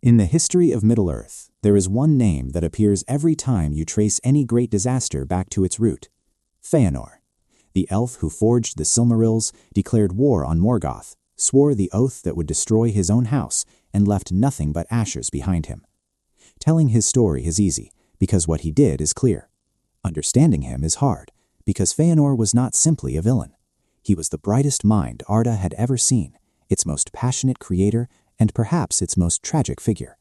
In the history of Middle-earth, there is one name that appears every time you trace any great disaster back to its root: Feanor. The elf who forged the Silmarils, declared war on Morgoth, swore the oath that would destroy his own house, and left nothing but ashes behind him. Telling his story is easy, because what he did is clear. Understanding him is hard, because Feanor was not simply a villain. He was the brightest mind Arda had ever seen, its most passionate creator, and perhaps its most tragic figure.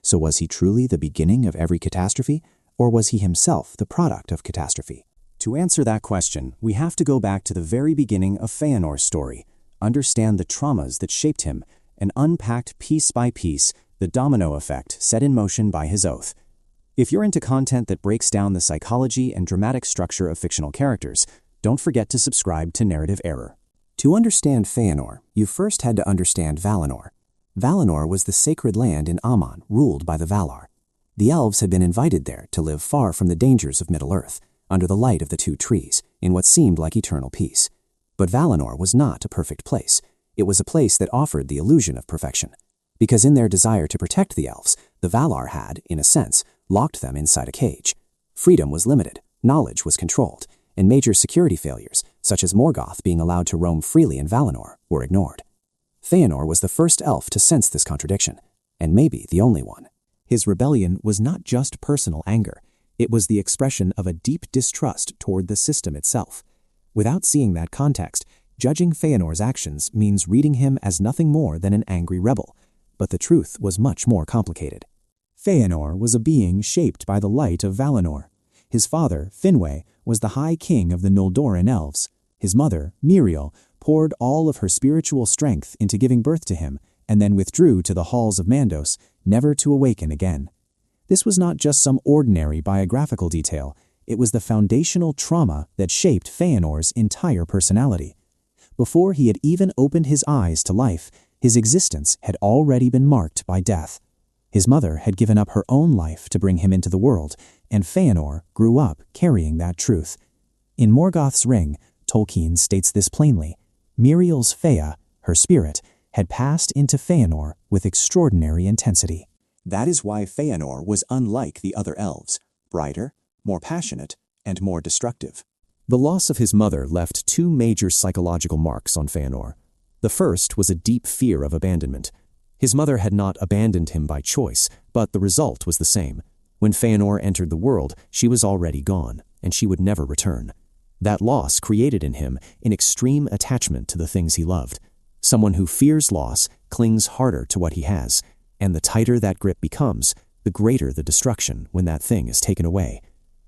So was he truly the beginning of every catastrophe, or was he himself the product of catastrophe? To answer that question, we have to go back to the very beginning of Feanor's story, understand the traumas that shaped him, and unpack piece by piece the domino effect set in motion by his oath. If you're into content that breaks down the psychology and dramatic structure of fictional characters, don't forget to subscribe to Narrative Error. To understand Feanor, you first had to understand Valinor. Valinor was the sacred land in Aman ruled by the Valar. The elves had been invited there to live far from the dangers of Middle-earth, under the light of the two trees, in what seemed like eternal peace. But Valinor was not a perfect place. It was a place that offered the illusion of perfection. Because in their desire to protect the elves, the Valar had, in a sense, locked them inside a cage. Freedom was limited, knowledge was controlled, and major security failures, such as Morgoth being allowed to roam freely in Valinor, were ignored. Feanor was the first elf to sense this contradiction, and maybe the only one. His rebellion was not just personal anger. It was the expression of a deep distrust toward the system itself. Without seeing that context, judging Feanor's actions means reading him as nothing more than an angry rebel. But the truth was much more complicated. Feanor was a being shaped by the light of Valinor. His father, Finwë, was the High King of the Noldoran elves. His mother, Miriel, poured all of her spiritual strength into giving birth to him, and then withdrew to the halls of Mandos, never to awaken again. This was not just some ordinary biographical detail. It was the foundational trauma that shaped Feanor's entire personality. Before he had even opened his eyes to life, his existence had already been marked by death. His mother had given up her own life to bring him into the world, and Feanor grew up carrying that truth. In Morgoth's Ring, Tolkien states this plainly: Miriel's Fea, her spirit, had passed into Feanor with extraordinary intensity. That is why Feanor was unlike the other elves, brighter, more passionate, and more destructive. The loss of his mother left two major psychological marks on Feanor. The first was a deep fear of abandonment. His mother had not abandoned him by choice, but the result was the same. When Feanor entered the world, she was already gone, and she would never return. That loss created in him an extreme attachment to the things he loved. Someone who fears loss clings harder to what he has, and the tighter that grip becomes, the greater the destruction when that thing is taken away.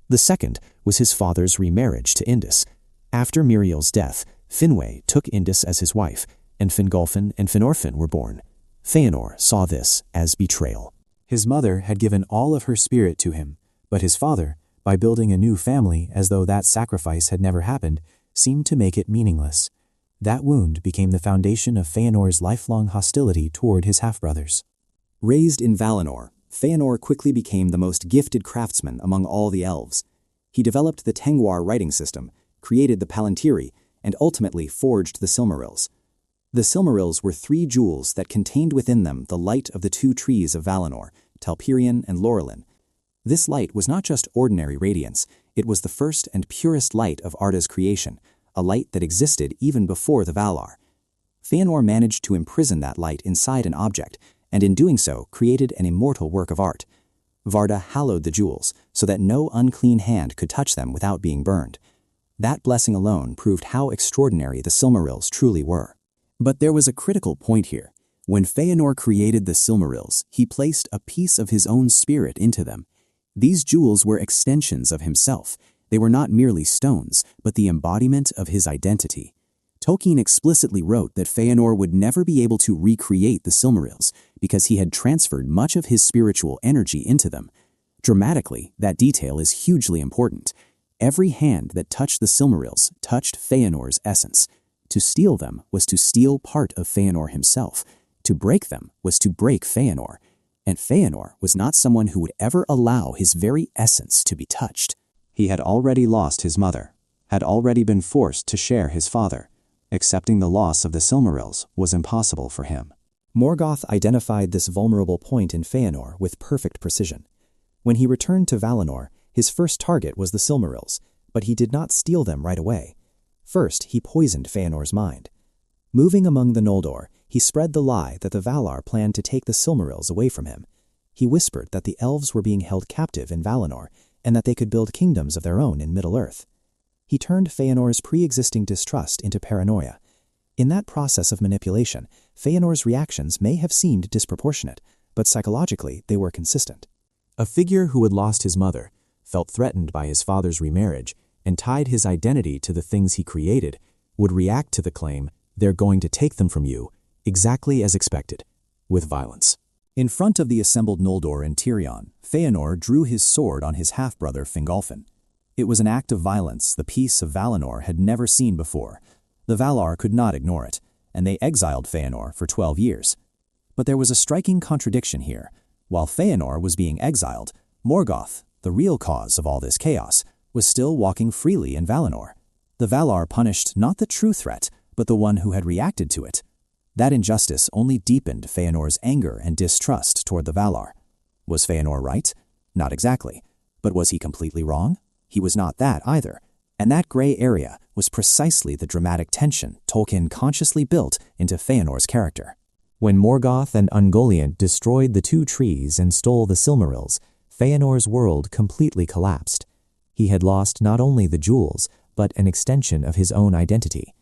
The second was his father's remarriage to Indis. After Miriel's death, Finwë took Indis as his wife, and Fingolfin and Finorfin were born. Feanor saw this as betrayal. His mother had given all of her spirit to him, but his father, by building a new family as though that sacrifice had never happened, seemed to make it meaningless. That wound became the foundation of Feanor's lifelong hostility toward his half-brothers. Raised in Valinor, Feanor quickly became the most gifted craftsman among all the elves. He developed the Tengwar writing system, created the Palantiri, and ultimately forged the Silmarils. The Silmarils were 3 jewels that contained within them the light of the 2 trees of Valinor, Telperion and Laurelin. This light was not just ordinary radiance, it was the first and purest light of Arda's creation, a light that existed even before the Valar. Feanor managed to imprison that light inside an object, and in doing so created an immortal work of art. Varda hallowed the jewels so that no unclean hand could touch them without being burned. That blessing alone proved how extraordinary the Silmarils truly were. But there was a critical point here. When Feanor created the Silmarils, he placed a piece of his own spirit into them. These jewels were extensions of himself. They were not merely stones, but the embodiment of his identity. Tolkien explicitly wrote that Feanor would never be able to recreate the Silmarils because he had transferred much of his spiritual energy into them. Dramatically, that detail is hugely important. Every hand that touched the Silmarils touched Feanor's essence. To steal them was to steal part of Feanor himself. To break them was to break Feanor. And Feanor was not someone who would ever allow his very essence to be touched. He had already lost his mother, had already been forced to share his father. Accepting the loss of the Silmarils was impossible for him. Morgoth identified this vulnerable point in Feanor with perfect precision. When he returned to Valinor, his first target was the Silmarils, but he did not steal them right away. First, he poisoned Feanor's mind. Moving among the Noldor, he spread the lie that the Valar planned to take the Silmarils away from him. He whispered that the elves were being held captive in Valinor, and that they could build kingdoms of their own in Middle-earth. He turned Feanor's pre-existing distrust into paranoia. In that process of manipulation, Feanor's reactions may have seemed disproportionate, but psychologically they were consistent. A figure who had lost his mother, felt threatened by his father's remarriage, and tied his identity to the things he created, would react to the claim, "They're going to take them from you," exactly as expected, with violence. In front of the assembled Noldor and Tirion, Feanor drew his sword on his half-brother Fingolfin. It was an act of violence the peace of Valinor had never seen before. The Valar could not ignore it, and they exiled Feanor for 12 years. But there was a striking contradiction here. While Feanor was being exiled, Morgoth, the real cause of all this chaos, was still walking freely in Valinor. The Valar punished not the true threat, but the one who had reacted to it. That injustice only deepened Feanor's anger and distrust toward the Valar. Was Feanor right? Not exactly. But was he completely wrong? He was not that either. And that gray area was precisely the dramatic tension Tolkien consciously built into Feanor's character. When Morgoth and Ungoliant destroyed the two trees and stole the Silmarils, Feanor's world completely collapsed. He had lost not only the jewels, but an extension of his own identity.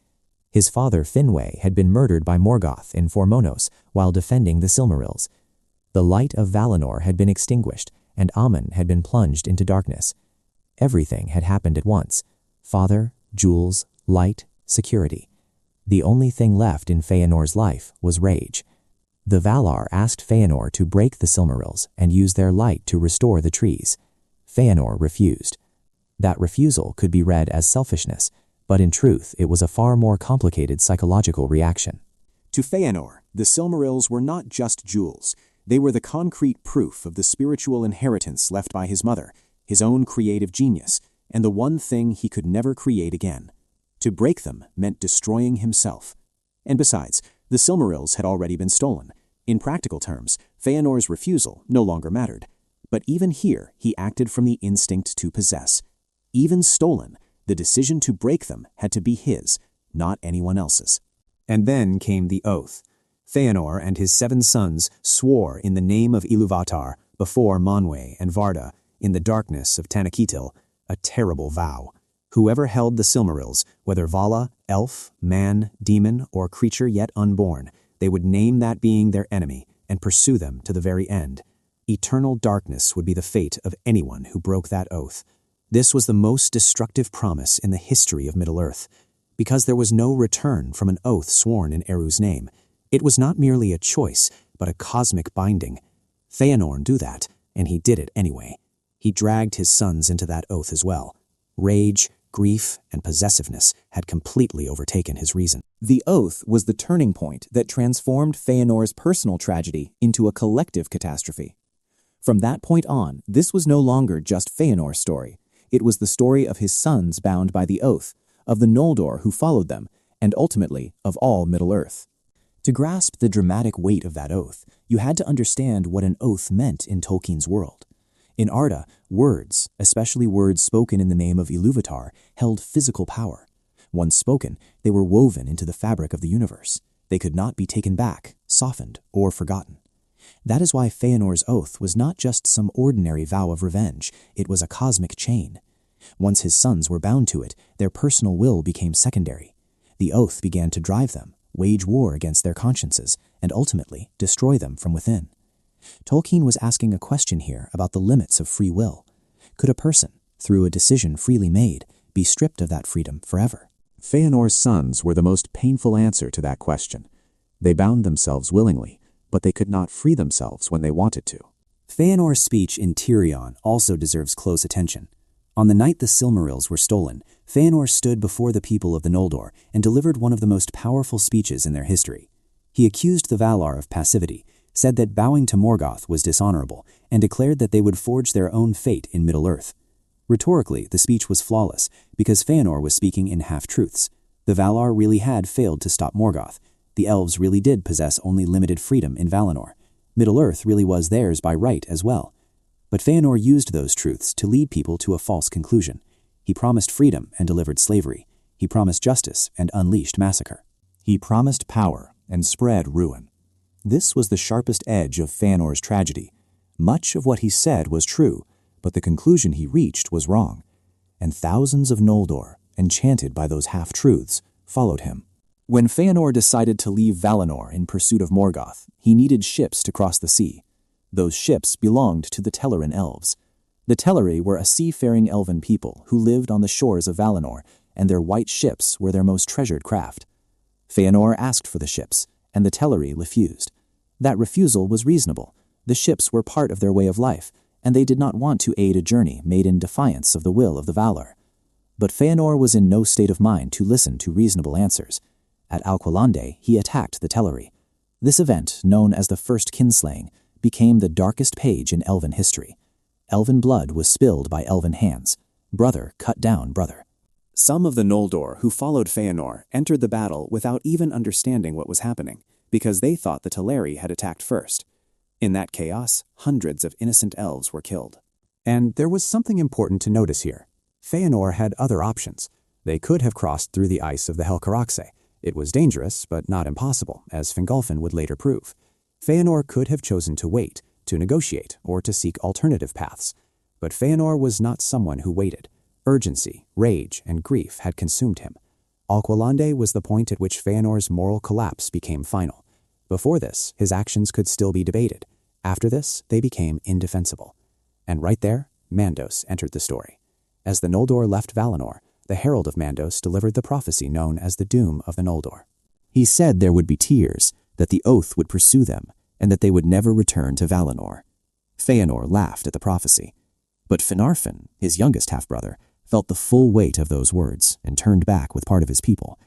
His father Finwë had been murdered by Morgoth in Formonos while defending the Silmarils. The light of Valinor had been extinguished, and Aman had been plunged into darkness. Everything had happened at once. Father, jewels, light, security. The only thing left in Feanor's life was rage. The Valar asked Feanor to break the Silmarils and use their light to restore the trees. Feanor refused. That refusal could be read as selfishness, but in truth it was a far more complicated psychological reaction. To Feanor, the Silmarils were not just jewels. They were the concrete proof of the spiritual inheritance left by his mother, his own creative genius, and the one thing he could never create again. To break them meant destroying himself. And besides, the Silmarils had already been stolen. In practical terms, Feanor's refusal no longer mattered. But even here, he acted from the instinct to possess. Even stolen, the decision to break them had to be his, not anyone else's. And then came the oath. Feanor and his 7 sons swore in the name of Ilúvatar before Manwë and Varda, in the darkness of Tanakitil, a terrible vow. Whoever held the Silmarils, whether Vala, elf, man, demon, or creature yet unborn, they would name that being their enemy and pursue them to the very end. Eternal darkness would be the fate of anyone who broke that oath. This was the most destructive promise in the history of Middle-earth, because there was no return from an oath sworn in Eru's name. It was not merely a choice, but a cosmic binding. Feanor knew that, and he did it anyway. He dragged his sons into that oath as well. Rage, grief, and possessiveness had completely overtaken his reason. The oath was the turning point that transformed Feanor's personal tragedy into a collective catastrophe. From that point on, this was no longer just Feanor's story. It was the story of his sons bound by the oath, of the Noldor who followed them, and ultimately of all Middle-earth. To grasp the dramatic weight of that oath, you had to understand what an oath meant in Tolkien's world. In Arda, words, especially words spoken in the name of Ilúvatar, held physical power. Once spoken, they were woven into the fabric of the universe. They could not be taken back, softened, or forgotten. That is why Feanor's oath was not just some ordinary vow of revenge, it was a cosmic chain. Once his sons were bound to it, their personal will became secondary. The oath began to drive them, wage war against their consciences, and ultimately destroy them from within. Tolkien was asking a question here about the limits of free will. Could a person, through a decision freely made, be stripped of that freedom forever? Feanor's sons were the most painful answer to that question. They bound themselves willingly, but they could not free themselves when they wanted to. Feanor's speech in Tirion also deserves close attention. On the night the Silmarils were stolen, Feanor stood before the people of the Noldor and delivered one of the most powerful speeches in their history. He accused the Valar of passivity, said that bowing to Morgoth was dishonorable, and declared that they would forge their own fate in Middle-earth. Rhetorically, the speech was flawless, because Feanor was speaking in half-truths. The Valar really had failed to stop Morgoth. The elves really did possess only limited freedom in Valinor. Middle-earth really was theirs by right as well. But Feanor used those truths to lead people to a false conclusion. He promised freedom and delivered slavery. He promised justice and unleashed massacre. He promised power and spread ruin. This was the sharpest edge of Feanor's tragedy. Much of what he said was true, but the conclusion he reached was wrong. And thousands of Noldor, enchanted by those half-truths, followed him. When Feanor decided to leave Valinor in pursuit of Morgoth, he needed ships to cross the sea. Those ships belonged to the Telerin elves. The Teleri were a seafaring elven people who lived on the shores of Valinor, and their white ships were their most treasured craft. Feanor asked for the ships, and the Teleri refused. That refusal was reasonable. The ships were part of their way of life, and they did not want to aid a journey made in defiance of the will of the Valar. But Feanor was in no state of mind to listen to reasonable answers. At Alqualondë, he attacked the Teleri. This event, known as the First Kinslaying, became the darkest page in elven history. Elven blood was spilled by elven hands. Brother cut down brother. Some of the Noldor who followed Feanor entered the battle without even understanding what was happening, because they thought the Teleri had attacked first. In that chaos, hundreds of innocent elves were killed. And there was something important to notice here. Feanor had other options. They could have crossed through the ice of the Helcaraxe. It was dangerous, but not impossible, as Fingolfin would later prove. Feanor could have chosen to wait, to negotiate, or to seek alternative paths. But Feanor was not someone who waited. Urgency, rage, and grief had consumed him. Alqualondë was the point at which Feanor's moral collapse became final. Before this, his actions could still be debated. After this, they became indefensible. And right there, Mandos entered the story. As the Noldor left Valinor, the Herald of Mandos delivered the prophecy known as the Doom of the Noldor. He said there would be tears, that the oath would pursue them, and that they would never return to Valinor. Feanor laughed at the prophecy. But Finarfin, his youngest half-brother, felt the full weight of those words and turned back with part of his people.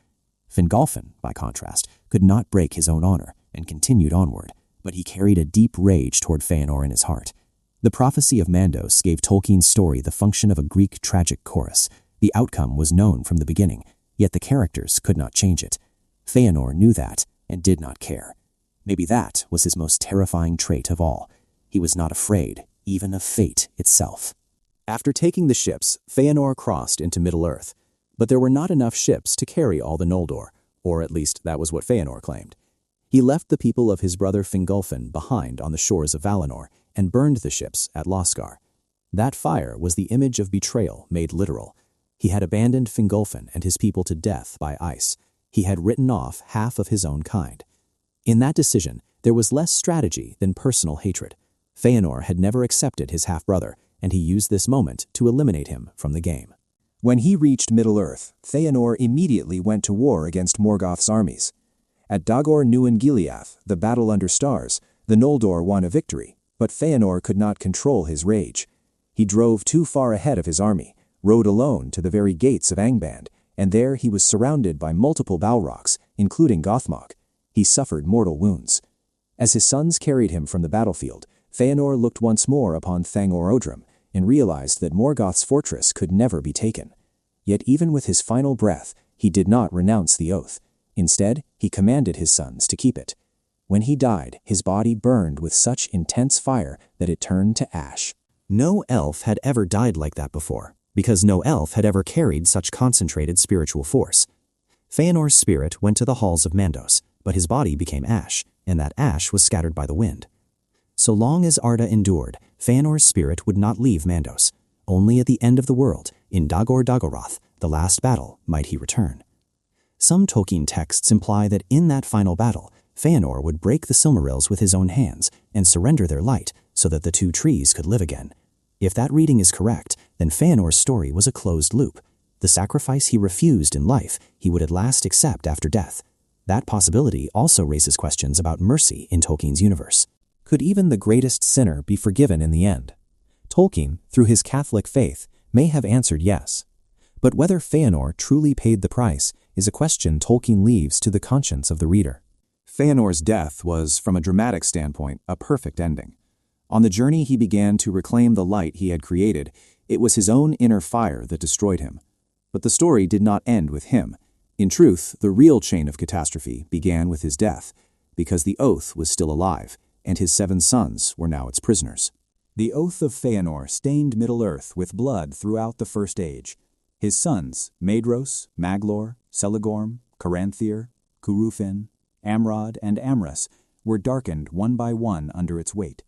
Fingolfin, by contrast, could not break his own honor and continued onward, but he carried a deep rage toward Feanor in his heart. The prophecy of Mandos gave Tolkien's story the function of a Greek tragic chorus. The outcome was known from the beginning, yet the characters could not change it. Feanor knew that and did not care. Maybe that was his most terrifying trait of all. He was not afraid, even of fate itself. After taking the ships, Feanor crossed into Middle-earth. But there were not enough ships to carry all the Noldor, or at least that was what Feanor claimed. He left the people of his brother Fingolfin behind on the shores of Valinor and burned the ships at Losgar. That fire was the image of betrayal made literal. He had abandoned Fingolfin and his people to death by ice. He had written off half of his own kind. In that decision, there was less strategy than personal hatred. Feanor had never accepted his half-brother, and he used this moment to eliminate him from the game. When he reached Middle-earth, Feanor immediately went to war against Morgoth's armies. At Dagor Nuin Gileath, the battle under stars, the Noldor won a victory, but Feanor could not control his rage. He drove too far ahead of his army, rode alone to the very gates of Angband, and there he was surrounded by multiple Balrogs, including Gothmog. He suffered mortal wounds. As his sons carried him from the battlefield, Feanor looked once more upon Thangor Odrim and realized that Morgoth's fortress could never be taken. Yet even with his final breath, he did not renounce the oath. Instead, he commanded his sons to keep it. When he died, his body burned with such intense fire that it turned to ash. No elf had ever died like that before, because no elf had ever carried such concentrated spiritual force. Feanor's spirit went to the halls of Mandos, but his body became ash, and that ash was scattered by the wind. So long as Arda endured, Feanor's spirit would not leave Mandos. Only at the end of the world, in Dagor Dagoroth, the last battle, might he return. Some Tolkien texts imply that in that final battle, Feanor would break the Silmarils with his own hands and surrender their light so that the two trees could live again. If that reading is correct, then Feanor's story was a closed loop. The sacrifice he refused in life, he would at last accept after death. That possibility also raises questions about mercy in Tolkien's universe. Could even the greatest sinner be forgiven in the end? Tolkien, through his Catholic faith, may have answered yes. But whether Feanor truly paid the price is a question Tolkien leaves to the conscience of the reader. Feanor's death was, from a dramatic standpoint, a perfect ending. On the journey he began to reclaim the light he had created, it was his own inner fire that destroyed him. But the story did not end with him. In truth, the real chain of catastrophe began with his death, because the Oath was still alive, and his 7 sons were now its prisoners. The Oath of Fëanor stained Middle-earth with blood throughout the First Age. His sons, Maedhros, Maglor, Celegorm, Caranthir, Curufin, Amrod, and Amrus, were darkened one by one under its weight.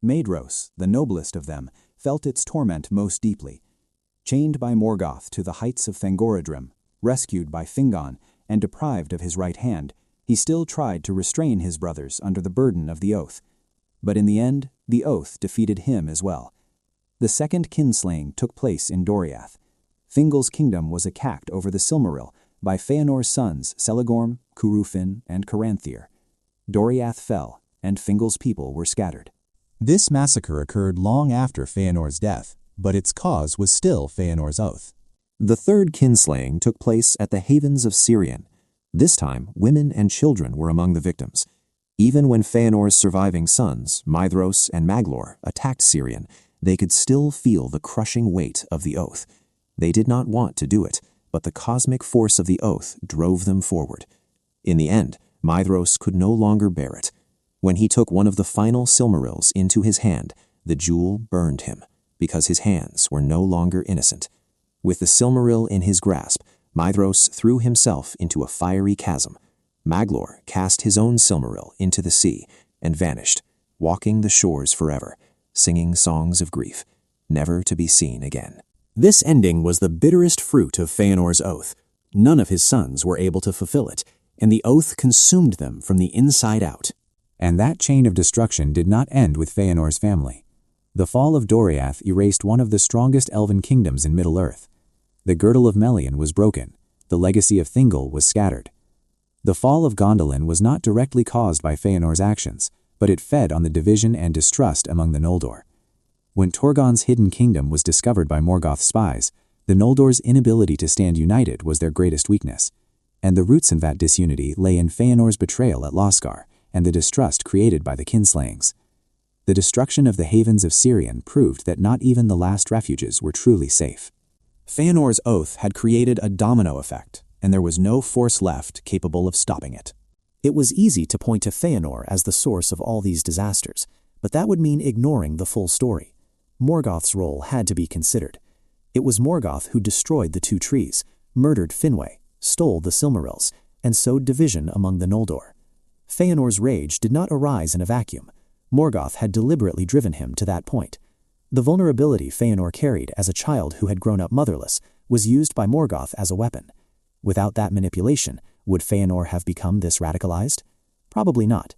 Maedhros, the noblest of them, felt its torment most deeply. Chained by Morgoth to the heights of Thangorodrim, rescued by Fingon, and deprived of his right hand, he still tried to restrain his brothers under the burden of the Oath. But in the end, the Oath defeated him as well. The second Kinslaying took place in Doriath. Fingal's kingdom was attacked over the Silmaril by Feanor's sons Celegorm, Curufin, and Caranthir. Doriath fell, and Fingal's people were scattered. This massacre occurred long after Feanor's death, but its cause was still Feanor's Oath. The third Kinslaying took place at the Havens of Sirion. This time, women and children were among the victims. Even when Feanor's surviving sons, Maedhros and Maglor, attacked Sirion, they could still feel the crushing weight of the Oath. They did not want to do it, but the cosmic force of the Oath drove them forward. In the end, Maedhros could no longer bear it. When he took one of the final Silmarils into his hand, the jewel burned him, because his hands were no longer innocent. With the Silmaril in his grasp, Maedhros threw himself into a fiery chasm. Maglor cast his own Silmaril into the sea and vanished, walking the shores forever, singing songs of grief, never to be seen again. This ending was the bitterest fruit of Feanor's Oath. None of his sons were able to fulfill it, and the Oath consumed them from the inside out. And that chain of destruction did not end with Feanor's family. The fall of Doriath erased one of the strongest elven kingdoms in Middle-earth. The girdle of Melian was broken. The legacy of Thingol was scattered. The fall of Gondolin was not directly caused by Feanor's actions, but it fed on the division and distrust among the Noldor. When Torgon's hidden kingdom was discovered by Morgoth's spies, the Noldor's inability to stand united was their greatest weakness, and the roots in that disunity lay in Feanor's betrayal at Losgar and the distrust created by the Kinslayings. The destruction of the Havens of Sirion proved that not even the last refuges were truly safe. Feanor's Oath had created a domino effect, and there was no force left capable of stopping it. It was easy to point to Feanor as the source of all these disasters, but that would mean ignoring the full story. Morgoth's role had to be considered. It was Morgoth who destroyed the 2 trees, murdered Finwë, stole the Silmarils, and sowed division among the Noldor. Feanor's rage did not arise in a vacuum. Morgoth had deliberately driven him to that point. The vulnerability Feanor carried as a child who had grown up motherless was used by Morgoth as a weapon. Without that manipulation, would Feanor have become this radicalized? Probably not.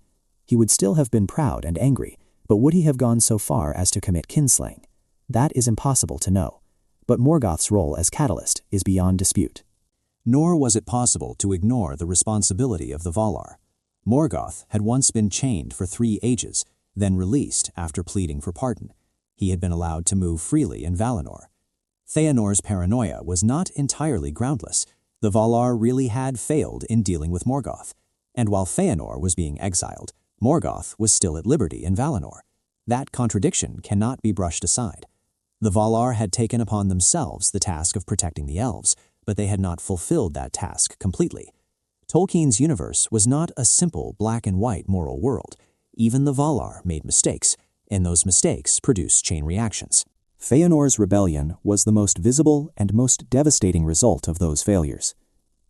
He would still have been proud and angry, but would he have gone so far as to commit kinslaying? That is impossible to know. But Morgoth's role as catalyst is beyond dispute. Nor was it possible to ignore the responsibility of the Valar. Morgoth had once been chained for 3 ages, then released after pleading for pardon. He had been allowed to move freely in Valinor. Feanor's paranoia was not entirely groundless. The Valar really had failed in dealing with Morgoth, and while Feanor was being exiled, Morgoth was still at liberty in Valinor. That contradiction cannot be brushed aside. The Valar had taken upon themselves the task of protecting the elves, but they had not fulfilled that task completely. Tolkien's universe was not a simple black and white moral world. Even the Valar made mistakes, and those mistakes produced chain reactions. Feanor's rebellion was the most visible and most devastating result of those failures.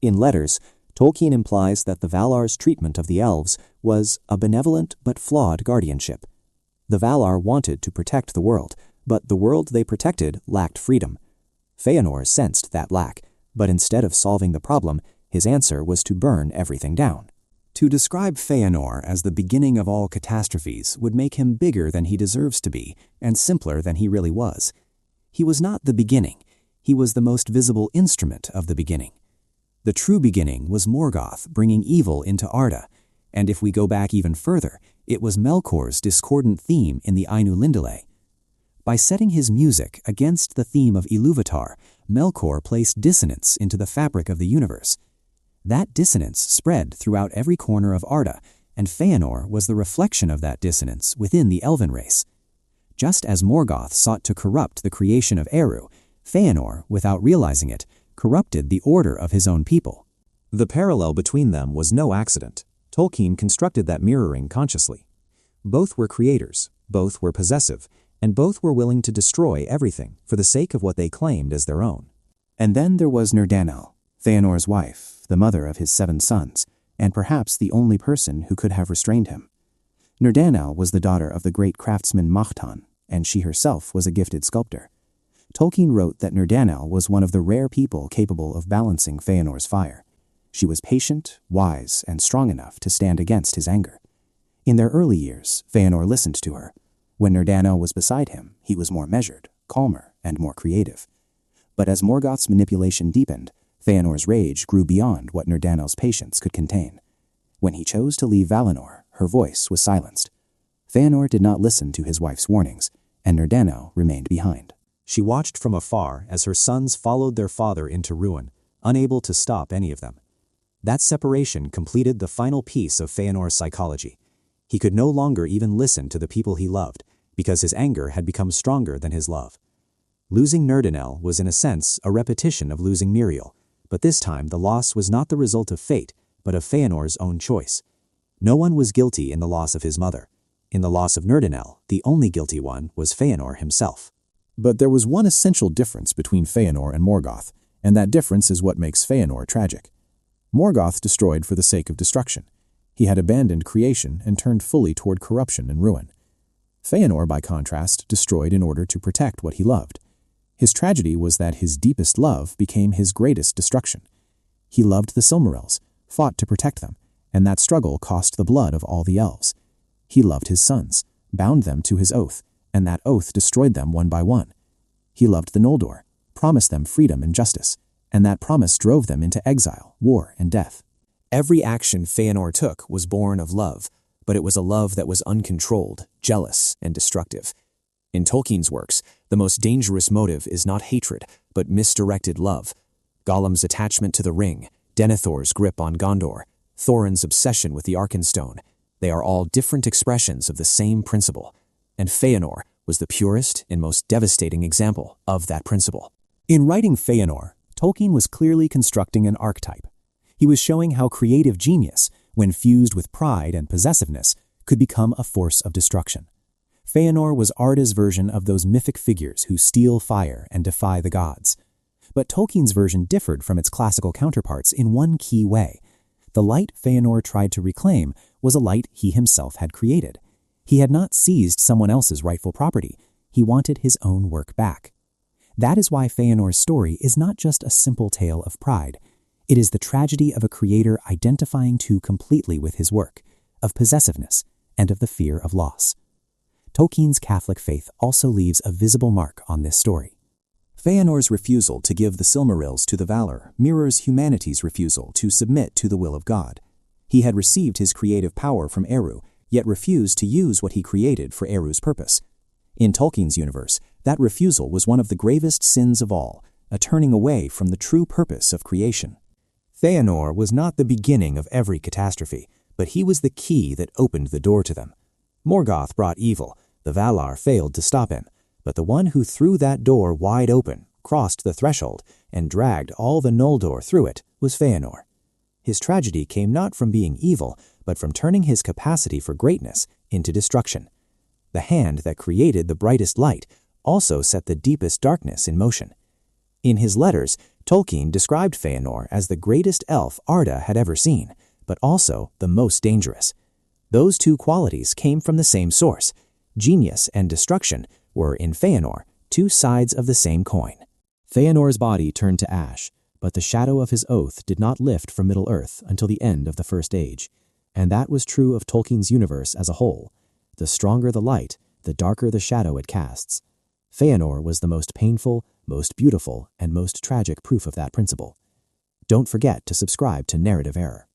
In letters, Tolkien implies that the Valar's treatment of the elves was a benevolent but flawed guardianship. The Valar wanted to protect the world, but the world they protected lacked freedom. Feanor sensed that lack, but instead of solving the problem, his answer was to burn everything down. To describe Feanor as the beginning of all catastrophes would make him bigger than he deserves to be and simpler than he really was. He was not the beginning. He was the most visible instrument of the beginning. The true beginning was Morgoth bringing evil into Arda, and if we go back even further, it was Melkor's discordant theme in the Ainulindale. By setting his music against the theme of Ilúvatar, Melkor placed dissonance into the fabric of the universe. That dissonance spread throughout every corner of Arda, and Feanor was the reflection of that dissonance within the elven race. Just as Morgoth sought to corrupt the creation of Eru, Feanor, without realizing it, corrupted the order of his own people. The parallel between them was no accident. Tolkien constructed that mirroring consciously. Both were creators, both were possessive, and both were willing to destroy everything for the sake of what they claimed as their own. And then there was Nerdanel, Feanor's wife, the mother of his 7 sons, and perhaps the only person who could have restrained him. Nerdanel was the daughter of the great craftsman Mahtan, and she herself was a gifted sculptor. Tolkien wrote that Nerdanel was one of the rare people capable of balancing Feanor's fire. She was patient, wise, and strong enough to stand against his anger. In their early years, Feanor listened to her. When Nerdanel was beside him, he was more measured, calmer, and more creative. But as Morgoth's manipulation deepened, Feanor's rage grew beyond what Nerdanel's patience could contain. When he chose to leave Valinor, her voice was silenced. Feanor did not listen to his wife's warnings, and Nerdanel remained behind. She watched from afar as her sons followed their father into ruin, unable to stop any of them. That separation completed the final piece of Feanor's psychology. He could no longer even listen to the people he loved, because his anger had become stronger than his love. Losing Nerdanel was in a sense a repetition of losing Miriel, but this time the loss was not the result of fate, but of Feanor's own choice. No one was guilty in the loss of his mother. In the loss of Nerdanel, the only guilty one was Feanor himself. But there was one essential difference between Feanor and Morgoth, and that difference is what makes Feanor tragic. Morgoth destroyed for the sake of destruction. He had abandoned creation and turned fully toward corruption and ruin. Feanor, by contrast, destroyed in order to protect what he loved. His tragedy was that his deepest love became his greatest destruction. He loved the Silmarils, fought to protect them, and that struggle cost the blood of all the elves. He loved his sons, bound them to his oath, and that oath destroyed them one by one. He loved the Noldor, promised them freedom and justice, and that promise drove them into exile, war, and death. Every action Feanor took was born of love, but it was a love that was uncontrolled, jealous, and destructive. In Tolkien's works, the most dangerous motive is not hatred, but misdirected love. Gollum's attachment to the ring, Denethor's grip on Gondor, Thorin's obsession with the Arkenstone, they are all different expressions of the same principle, and Feanor was the purest and most devastating example of that principle. In writing Feanor, Tolkien was clearly constructing an archetype. He was showing how creative genius, when fused with pride and possessiveness, could become a force of destruction. Feanor was Arda's version of those mythic figures who steal fire and defy the gods. But Tolkien's version differed from its classical counterparts in one key way. The light Feanor tried to reclaim was a light he himself had created. He had not seized someone else's rightful property. He wanted his own work back. That is why Feanor's story is not just a simple tale of pride. It is the tragedy of a creator identifying too completely with his work, of possessiveness, and of the fear of loss. Tolkien's Catholic faith also leaves a visible mark on this story. Feanor's refusal to give the Silmarils to the Valar mirrors humanity's refusal to submit to the will of God. He had received his creative power from Eru, yet refused to use what he created for Eru's purpose. In Tolkien's universe, that refusal was one of the gravest sins of all, a turning away from the true purpose of creation. Feanor was not the beginning of every catastrophe, but he was the key that opened the door to them. Morgoth brought evil, the Valar failed to stop him, but the one who threw that door wide open, crossed the threshold, and dragged all the Noldor through it was Feanor. His tragedy came not from being evil, but from turning his capacity for greatness into destruction. The hand that created the brightest light also set the deepest darkness in motion. In his letters, Tolkien described Feanor as the greatest elf Arda had ever seen, but also the most dangerous. Those two qualities came from the same source. Genius and destruction were, in Feanor, two sides of the same coin. Feanor's body turned to ash, but the shadow of his oath did not lift from Middle-earth until the end of the First Age, and that was true of Tolkien's universe as a whole. The stronger the light, the darker the shadow it casts. Feanor was the most painful, most beautiful, and most tragic proof of that principle. Don't forget to subscribe to Narrative Error.